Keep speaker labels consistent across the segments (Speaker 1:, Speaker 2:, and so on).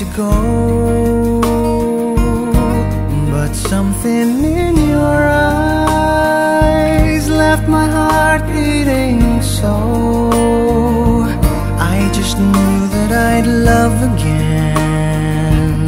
Speaker 1: to go, but something in your eyes left my heart beating so. I just knew that I'd love again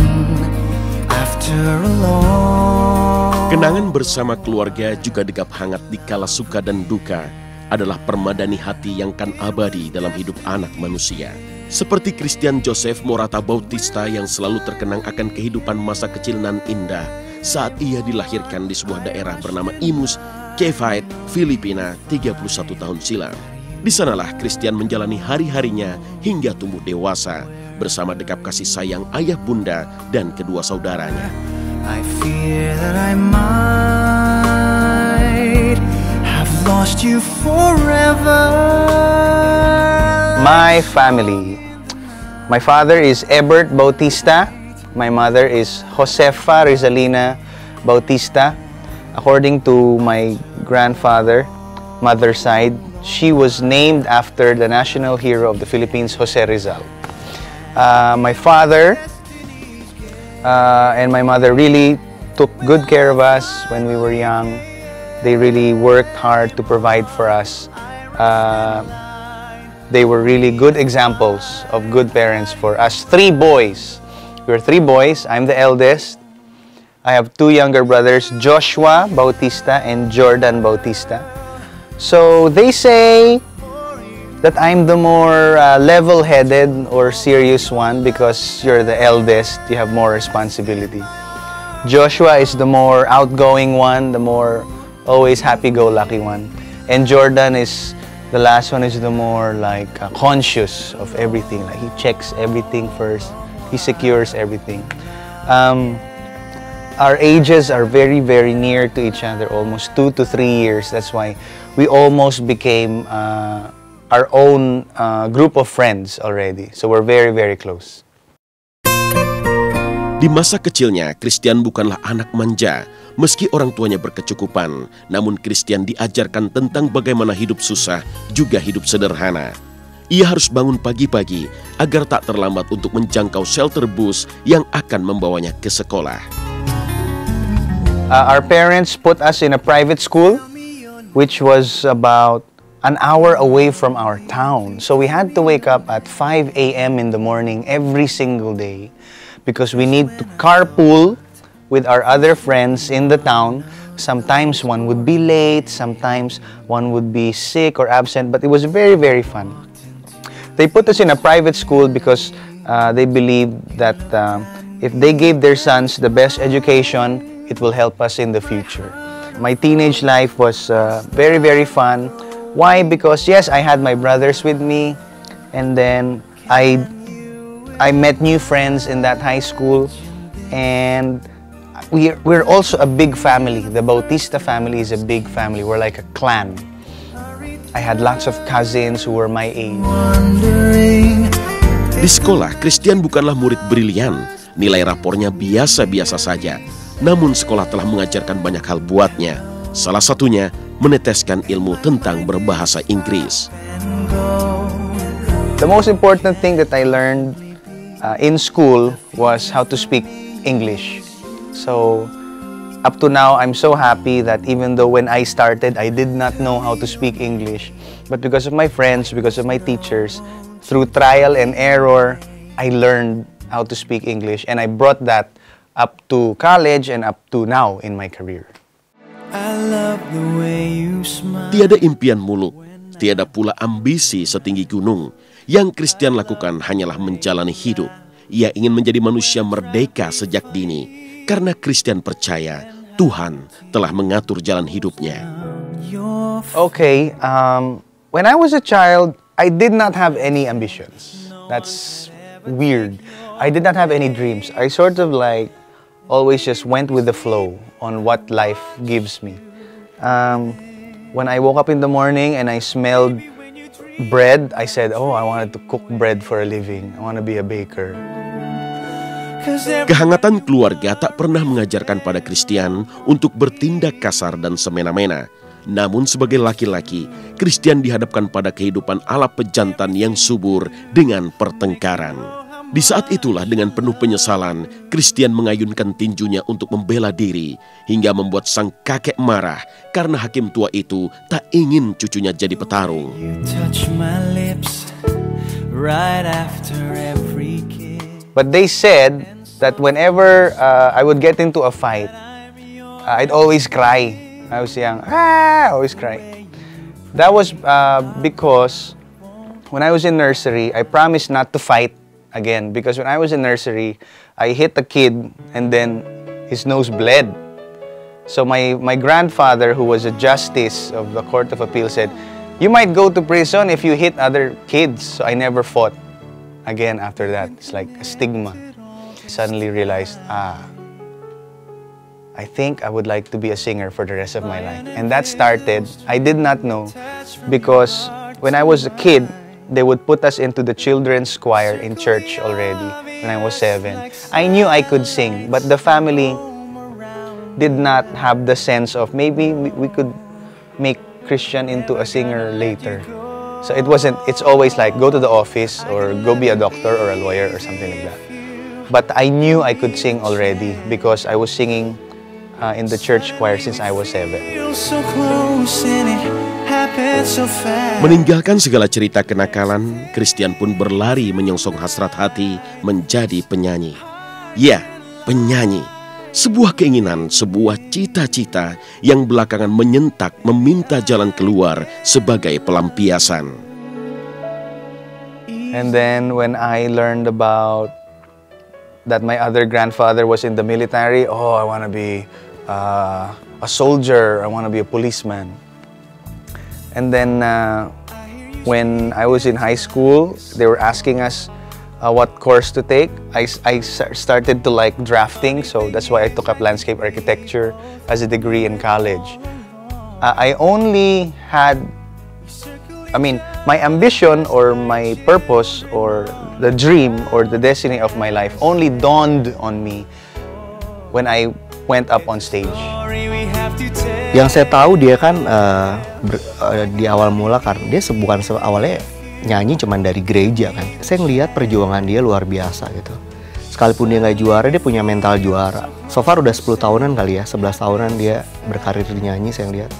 Speaker 1: after a long.
Speaker 2: Kenangan bersama keluarga juga degap hangat di kala suka dan duka adalah permadani hati yang kan abadi dalam hidup anak manusia. Seperti Christian Joseph Morata Bautista yang selalu terkenang akan kehidupan masa kecil nan indah saat ia dilahirkan di sebuah daerah bernama Imus, Cavite, Filipina 31 tahun silam. Di sanalah Christian menjalani hari-harinya hingga tumbuh dewasa bersama dekap kasih sayang ayah bunda dan kedua saudaranya.
Speaker 1: I fear that I might have lost you forever.
Speaker 3: My family. My father is Ebert Bautista. My mother is Josefa Rizalina Bautista. According to my grandfather, mother's side, she was named after the national hero of the Philippines, Jose Rizal. My father and my mother really took good care of us when we were young. They really worked hard to provide for us. They were really good examples of good parents for us three boys. We're three boys. I'm the eldest. I have two younger brothers, Joshua Bautista and Jordan Bautista. So they say that I'm the more level-headed or serious one because you're the eldest, you have more responsibility. Joshua is the more outgoing one, the more always happy-go-lucky one. And Jordan is, the last one is the more like conscious of everything. Like he checks everything first, he secures everything. Our ages are very, very near to each other, almost 2 to 3 years. That's why we almost became our own group of friends already. So we're very, very close.
Speaker 2: Di masa kecilnya, Christian bukanlah anak manja. Meski orang tuanya berkecukupan, namun Christian diajarkan tentang bagaimana hidup susah, juga hidup sederhana. Ia harus bangun pagi-pagi agar tak terlambat untuk menjangkau shelter bus yang akan membawanya ke sekolah.
Speaker 3: Our parents put us in a private school, which was about an hour away from our town. So we had to wake up at 5 a.m. in the morning every single day because we need to carpool with our other friends in the town. Sometimes one would be late, sometimes one would be sick or absent, but it was very, very fun. They put us in a private school because they believed that if they gave their sons the best education, it will help us in the future. My teenage life was very, very fun. Why? Because yes, I had my brothers with me, and then I met new friends in that high school, and we're also a big family. The Bautista family is a big family. We're like a clan. I had lots of cousins who were my age.
Speaker 2: Di sekolah, Christian bukanlah murid brilian. Nilai rapornya biasa-biasa saja. Namun sekolah telah mengajarkan banyak hal buatnya. Salah satunya meneteskan ilmu tentang berbahasa Inggris.
Speaker 3: The most important thing that I learned in school was how to speak English. So up to now, I'm so happy that even though when I started, I did not know how to speak English, but because of my friends, because of my teachers, through trial and error, I learned how to speak English, and I brought that up to college and up to now in my career.
Speaker 2: Tiada impian muluk, tiada pula ambisi setinggi gunung. Yang Christian lakukan hanyalah menjalani hidup. Ia ingin menjadi manusia merdeka sejak dini. Karena Christian percaya Tuhan telah mengatur jalan hidupnya.
Speaker 3: Okay, when I was a child, I did not have any ambitions. That's weird. I did not have any dreams. I sort of like always just went with the flow on what life gives me. When I woke up in the morning and I smelled bread, I said, oh, I wanted to cook bread for a living. I want to be a baker.
Speaker 2: Kehangatan keluarga tak pernah mengajarkan pada Christian untuk bertindak kasar dan semena-mena. Namun sebagai laki-laki, Christian dihadapkan pada kehidupan ala pejantan yang subur dengan pertengkaran. Di saat itulah dengan penuh penyesalan, Christian mengayunkan tinjunya untuk membela diri hingga membuat sang kakek marah karena hakim tua itu tak ingin cucunya jadi petarung.
Speaker 1: Touch my lips right after every kiss.
Speaker 3: But they said that whenever I would get into a fight, I'd always cry. I was young, always cry. That was because when I was in nursery, I promised not to fight again, because when I was in nursery, I hit a kid and then his nose bled. So my grandfather, who was a justice of the Court of Appeal, said, "You might go to prison if you hit other kids." So I never fought again after that. It's like a stigma. I suddenly realized, I think I would like to be a singer for the rest of my life. And that started, I did not know, because when I was a kid, they would put us into the children's choir in church already when I was 7. I knew I could sing, but the family did not have the sense of maybe we could make Christian into a singer later. So it's always like go to the office or go be a doctor or a lawyer or something like that. But I knew I could sing already because I was singing in the church choir since I was 7.
Speaker 1: So close and it happened so fast.
Speaker 2: Meninggalkan segala cerita kenakalan, Christian pun berlari menyongsong hasrat hati menjadi penyanyi. Ya, penyanyi. Sebuah keinginan, sebuah cita-cita yang belakangan menyentak meminta jalan keluar sebagai pelampiasan.
Speaker 3: And then when I learned about that my other grandfather was in the military, I want to be a soldier, I want to be a policeman. And then when I was in high school, they were asking us what course to take. I started to like drafting, so that's why I took up landscape architecture as a degree in college. My ambition or my purpose or the dream or the destiny of my life only dawned on me when I went up on stage.
Speaker 4: Yang saya tahu dia kan di awal mula karena dia bukan awalnya nyanyi cuman dari gereja kan. Saya ngelihat perjuangan dia luar biasa gitu. Sekalipun dia nggak juara, dia punya mental juara. So far udah 10 tahunan kali ya, 11 tahunan dia berkarir di nyanyi saya lihat.